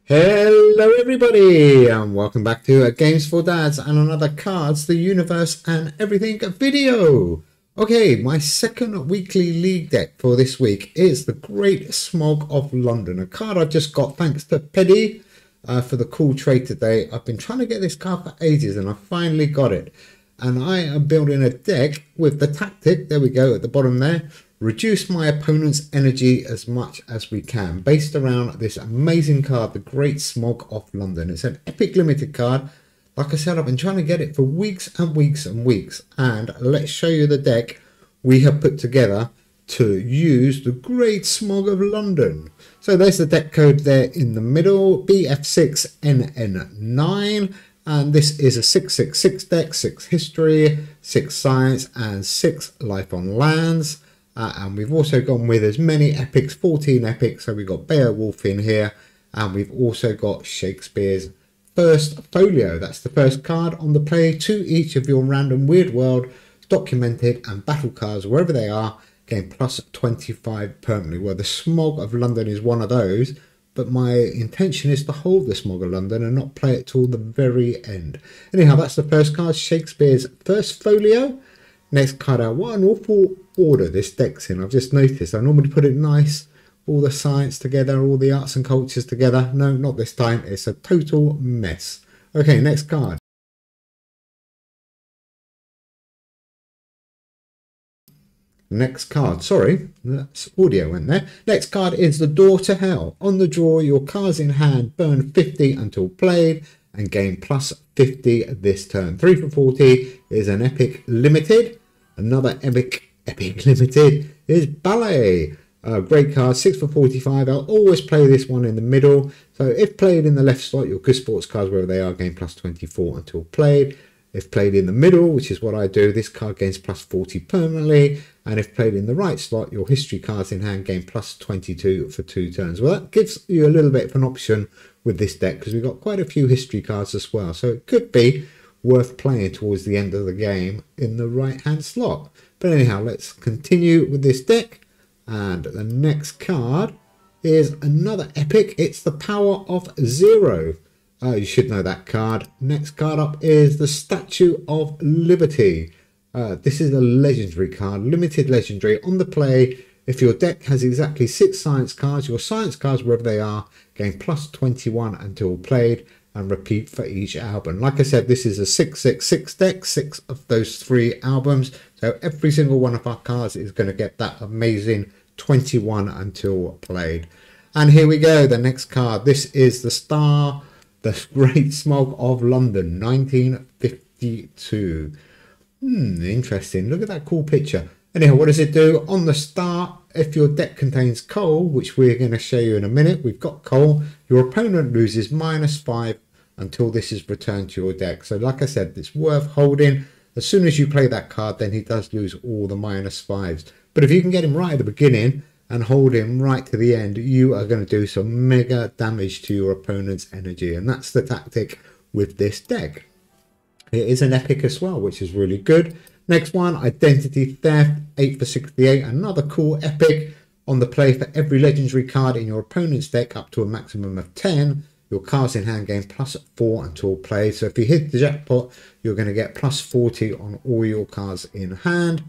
Hello everybody and welcome back to Games for Dads and another Cards, the Universe and Everything video. Okay, my second weekly league deck for this week is the Great Smog of London, a card I just got thanks to Peddy for the cool trade today. I've been trying to get this card for ages and I finally got it. And I am building a deck with the tactic, there we go at the bottom there, reduce my opponent's energy as much as we can, based around this amazing card, the Great Smog of London. It's an epic limited card. Like I said, I've been trying to get it for weeks and weeks and weeks. And let's show you the deck we have put together to use the Great Smog of London. So there's the deck code there in the middle, BF6NN9. And this is a 666 deck, 6 history, 6 science, and 6 life on lands. And we've also gone with as many epics, 14 epics. So we've got Beowulf in here. And we've also got Shakespeare's First Folio. That's the first card on the play to each of your random Weird World, documented, and battle cards, wherever they are, gain plus 25 permanently. Well, the Smog of London is one of those. But my intention is to hold the Smog of London and not play it till the very end. Anyhow, that's the first card, Shakespeare's First Folio. Next card out. What an awful order this deck's in. I've just noticed. I normally put it nice, all the science together, all the arts and cultures together. No, not this time. It's a total mess. Okay, next card. Next card, sorry, that's audio went there. Next card is the Door to Hell. On the draw, your cards in hand burn 50 until played and gain plus 50 this turn. 3 for 40 is an epic limited. Another epic limited is Ballet. Great card, 6 for 45. I'll always play this one in the middle. So if played in the left slot, your good sports cards, wherever they are, gain plus 24 until played. If played in the middle, which is what I do, this card gains plus 40 permanently. And if played in the right slot, your history cards in hand gain plus 22 for 2 turns. Well, that gives you a little bit of an option with this deck because we've got quite a few history cards as well. So it could be worth playing towards the end of the game in the right-hand slot. But anyhow, let's continue with this deck. And the next card is another epic. It's the Power of Zero. You should know that card. Next card up is the Statue of Liberty. This is a legendary card, limited legendary. On the play, if your deck has exactly 6 science cards, your science cards, wherever they are, gain plus 21 until played and repeat for each album. Like I said, this is a 666 deck, 6 of those 3 albums. So every single one of our cards is going to get that amazing 21 until played. And here we go, the next card. This is the Great Smog of London, 1952. Interesting. Look at that cool picture. Anyhow, what does it do? On the start, if your deck contains coal, which we're going to show you in a minute, we've got coal, your opponent loses -5 until this is returned to your deck. So like I said, it's worth holding. As soon as you play that card, then he does lose all the -5s. But if you can get him right at the beginning and hold him right to the end, you are going to do some mega damage to your opponent's energy. And that's the tactic with this deck. It is an epic as well, which is really good. Next one, Identity Theft, 8 for 68. Another cool epic. On the play, for every legendary card in your opponent's deck up to a maximum of 10, your cards in hand gain plus 4 until played. So if you hit the jackpot, you're going to get plus 40 on all your cards in hand.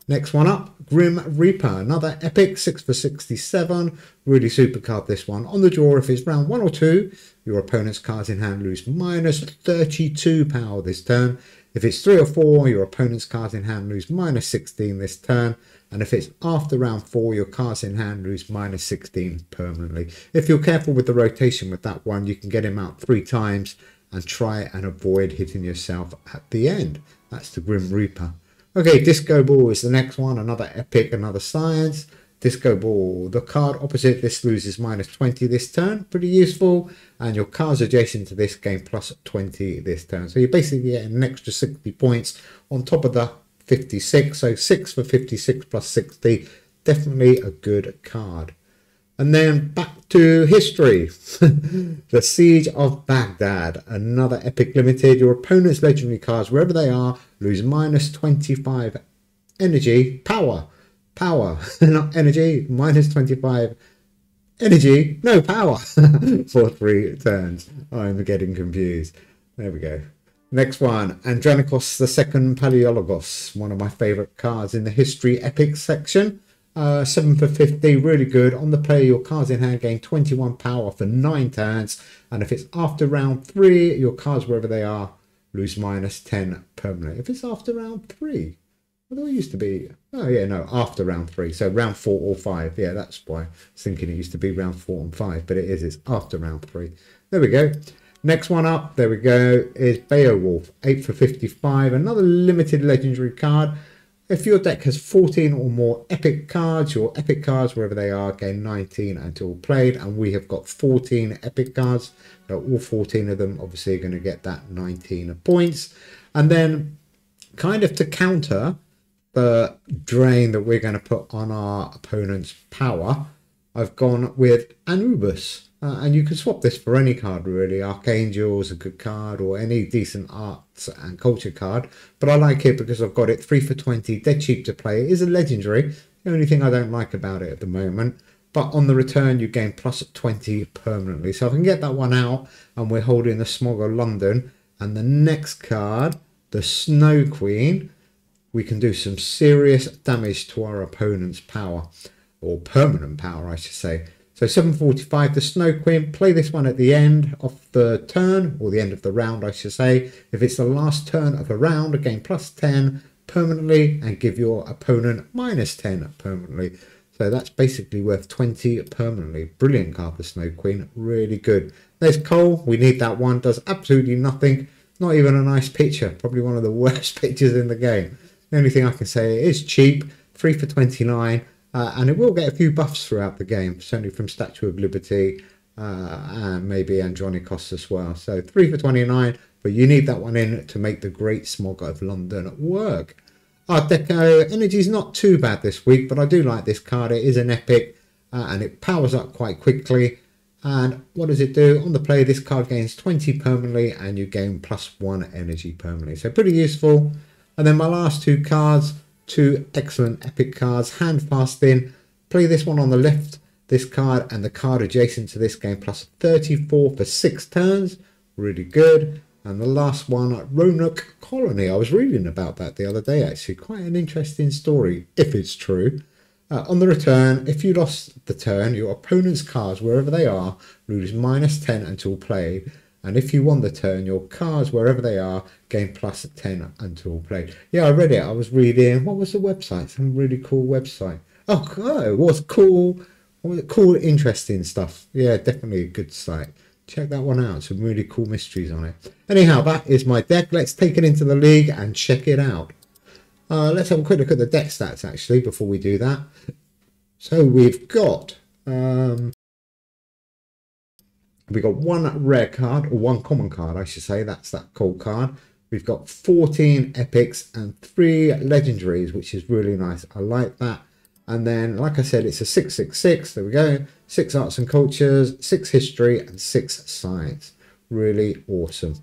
Next one up, Grim Reaper, another epic, 6 for 67. Really super card, this one. On the draw, if it's round 1 or 2, your opponent's cards in hand lose -32 power this turn. If it's 3 or 4, your opponent's cards in hand lose -16 this turn. And if it's after round 4, your cards in hand lose -16 permanently. If you're careful with the rotation with that one, you can get him out 3 times and try and avoid hitting yourself at the end. That's the Grim Reaper. Okay, Disco Ball is the next one. Another epic, another science. Disco Ball. The card opposite this loses -20 this turn. Pretty useful. And your cards adjacent to this gain plus 20 this turn. So you're basically getting an extra 60 points on top of the 56. So 6 for 56 plus 60. Definitely a good card. And then back to history. The Siege of Baghdad. Another epic limited. Your opponent's legendary cards, wherever they are, lose -25 energy. Power. Not energy. -25 energy, no power for 3 turns. I'm getting confused. There we go. Next one, Andronikos II Paleologos, one of my favourite cards in the history epics section. 7 for 50, really good. On the play, your cards in hand gain 21 power for 9 turns. And if it's after round 3, your cards, wherever they are, lose -10 permanently. If it's after round 3, I thought it used to be, oh yeah, no, after round 3. So round 4 or 5. Yeah, that's why I was thinking it used to be round 4 and 5, but it's after round 3. There we go. Next one up, there we go, is Beowulf, 8 for 55, another limited legendary card. If your deck has 14 or more epic cards, your epic cards, wherever they are, gain 19 until played. And we have got 14 epic cards. So all 14 of them obviously are going to get that 19 points. And then kind of to counter the drain that we're going to put on our opponent's power, I've gone with Anubis. And you can swap this for any card really. Archangel's a good card, or any decent arts and culture card. But I like it because I've got it 3 for 20, dead cheap to play. It is a legendary. The only thing I don't like about it at the moment. But on the return, you gain +20 permanently. So I can get that one out, and we're holding the Smog of London. And the next card, the Snow Queen, we can do some serious damage to our opponent's power, or permanent power, I should say. So 745, the Snow Queen, play this one at the end of the turn, or the end of the round, I should say. If it's the last turn of a round, gain +10 permanently, and give your opponent -10 permanently. So that's basically worth 20 permanently. Brilliant card, the Snow Queen, really good. There's Cole, we need that one, does absolutely nothing. Not even a nice picture, probably one of the worst pictures in the game. The only thing I can say, it is cheap, 3 for 29. And it will get a few buffs throughout the game, certainly from Statue of Liberty and maybe Andronikos as well. So 3 for 29, but you need that one in to make the Great Smog of London work. Art Deco Energy is not too bad this week, but I do like this card. It is an epic and it powers up quite quickly. And what does it do? On the play, this card gains 20 permanently and you gain +1 energy permanently. So pretty useful. And then my last 2 cards, 2 excellent epic cards. Handfasting, play this one on the left, this card and the card adjacent to this game, +34 for 6 turns, really good. And the last one, Roanoke Colony, I was reading about that the other day actually, quite an interesting story if it's true. On the return, if you lost the turn, your opponent's cards, wherever they are, lose -10 until played. And if you won the turn, your cards, wherever they are, gain +10 until played. Yeah, I read it. I was reading, what was the website? Some really cool website. Oh, it was cool. What was it? Cool, interesting stuff. Yeah, definitely a good site. Check that one out. Some really cool mysteries on it. Anyhow, that is my deck. Let's take it into the league and check it out. Let's have a quick look at the deck stats, actually, before we do that. So we've got... we've got 1 rare card, or 1 common card, I should say. That's that cold card. We've got 14 epics and 3 legendaries, which is really nice. I like that. And then, like I said, it's a 666. There we go. 6 arts and cultures, 6 history, and 6 science. Really awesome.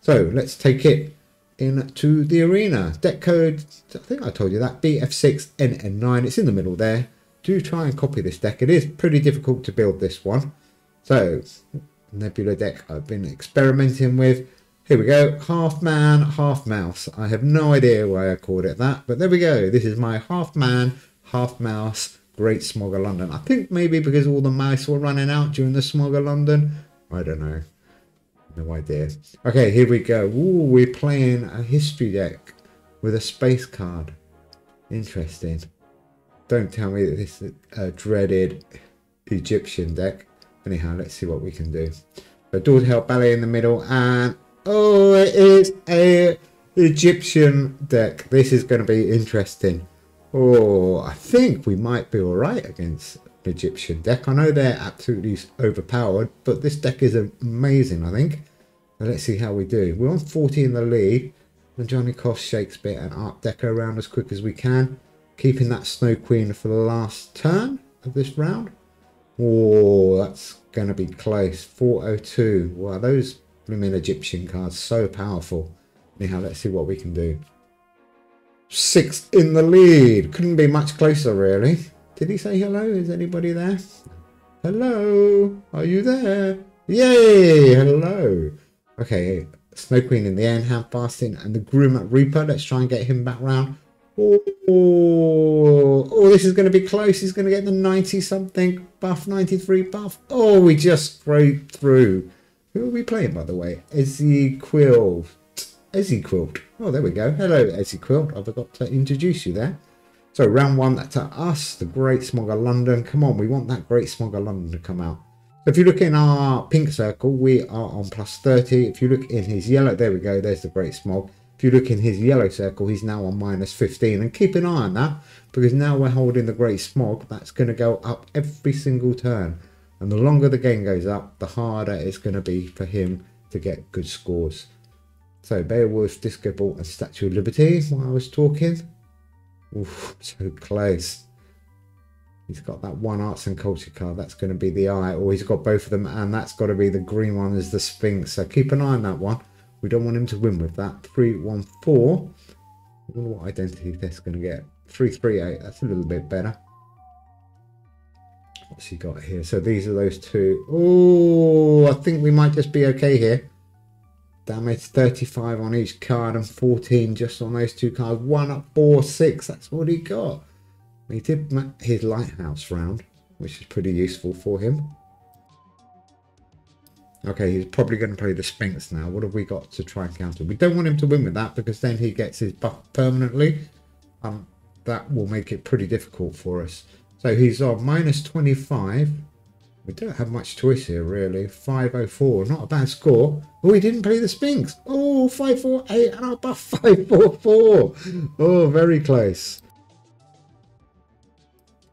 So let's take it into the arena. Deck code, I think I told you that, BF6NN9. It's in the middle there. Do try and copy this deck. It is pretty difficult to build this one. So, Nebula deck I've been experimenting with. Here we go, half man, half mouse. I have no idea why I called it that, but there we go. This is my half man, half mouse Great Smog of London. I think maybe because all the mice were running out during the Smog of London. I don't know. No idea. Okay, here we go. Ooh, we're playing a history deck with a space card. Interesting. Don't tell me that this is a dreaded Egyptian deck. Anyhow, let's see what we can do. So Dordhell Ballet in the middle, and oh, it is a Egyptian deck. This is going to be interesting. Oh, I think we might be all right against the Egyptian deck. I know they're absolutely overpowered, but this deck is amazing, I think. So let's see how we do. We're on 40 in the lead. And Johnny Koss, Shakespeare, and Art Deco around as quick as we can. Keeping that Snow Queen for the last turn of this round. Oh, that's going to be close. 402. Wow, those blooming Egyptian cards, so powerful. Anyhow, let's see what we can do. 6 in the lead. Couldn't be much closer, really. Did he say hello? Is anybody there? Hello, are you there? Yay, hello. Okay, Snow Queen in the end, Hand Fasting, and the Grim Reaper. Let's try and get him back round. Oh, this is going to be close. He's going to get the 90 something buff, 93 buff. Oh, we just scraped through. Who are we playing, by the way? Ezzy Quilt. Oh, there we go. Hello, Ezzy Quilt. I forgot to introduce you there. So round one, that's to us, the Great Smog of London. Come on, we want that Great Smog of London to come out. So if you look in our pink circle, we are on plus 30. If you look in his yellow, there we go, there's the Great Smog. If you look in his yellow circle, he's now on minus 15. And keep an eye on that, because now we're holding the Great Smog. That's going to go up every single turn. And the longer the game goes up, the harder it's going to be for him to get good scores. So Beowulf, Disco Ball, and Statue of Liberty, while I was talking. Oof, so close. He's got that one arts and culture card. That's going to be the eye. Or he's got both of them, and that's got to be the green one as the Sphinx. So keep an eye on that one. We don't want him to win with that. 314. I wonder what identity that's going to get. 338. That's a little bit better. What's he got here? So these are those two. Oh, I think we might just be okay here. Damage 35 on each card and 14 just on those two cards. 1 up 4, 6. That's what he got. He did his lighthouse round, which is pretty useful for him. Okay, he's probably going to play the Sphinx now. What have we got to try and counter? We don't want him to win with that, because then he gets his buff permanently. That will make it pretty difficult for us. So he's on minus 25. We don't have much choice here, really. 504, not a bad score. Oh, he didn't play the Sphinx. Oh, 548, and our buff 544. Oh, very close.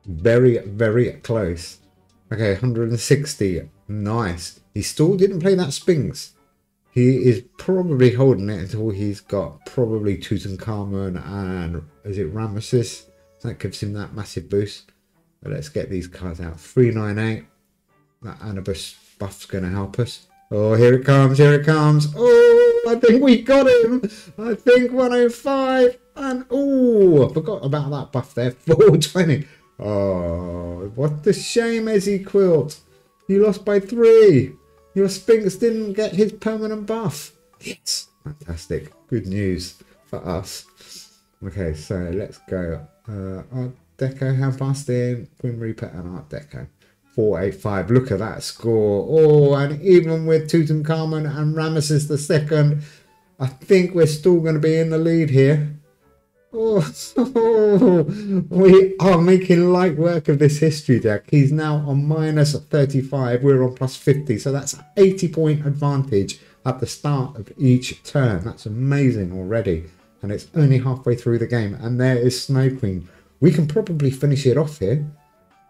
Very, very close. Okay, 160. Nice. He still didn't play that Sphinx. He is probably holding it until he's got probably Tutankhamun and is it Ramesses? That gives him that massive boost. But let's get these cards out. 398. That Anubis buff's going to help us. Oh, here it comes. Here it comes. Oh, I think we got him. I think 105. And oh, I forgot about that buff there. 420. Oh, what a shame, Ezzy Quilt. You lost by 3. Your Sphinx didn't get his permanent buff. Yes. Fantastic. Good news for us. Okay, so let's go. Art Deco, Hand Fasting, Grim Reaper, and Art Deco. 485. Look at that score. Oh, and even with Tutankhamun and Ramesses II, I think we're still going to be in the lead here. Oh, we are making light work of this history deck. He's now on minus 35. We're on plus 50. So that's an 80-point advantage at the start of each turn. That's amazing already. And it's only halfway through the game. And there is Snow Queen. We can probably finish it off here.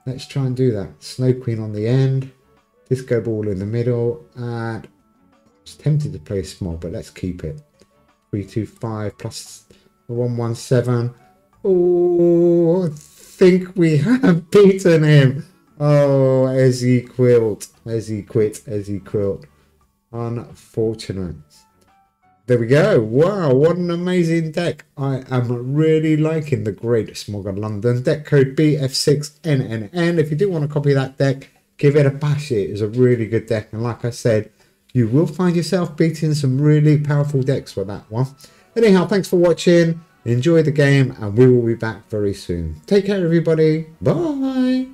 Let's try and do that. Snow Queen on the end. Disco Ball in the middle. And I was tempted to play Smog, but let's keep it. 325 plus 117. Oh, I think we have beaten him. Oh, Ezzy Quilt. Ezzy Quilt. Unfortunate. There we go. Wow, what an amazing deck. I am really liking the Great Smog of London. Deck code BF6NNN. If you do want to copy that deck, give it a bash. It is a really good deck. And like I said, you will find yourself beating some really powerful decks with that one. Anyhow, thanks for watching. Enjoy the game, and we will be back very soon. Take care, everybody. Bye.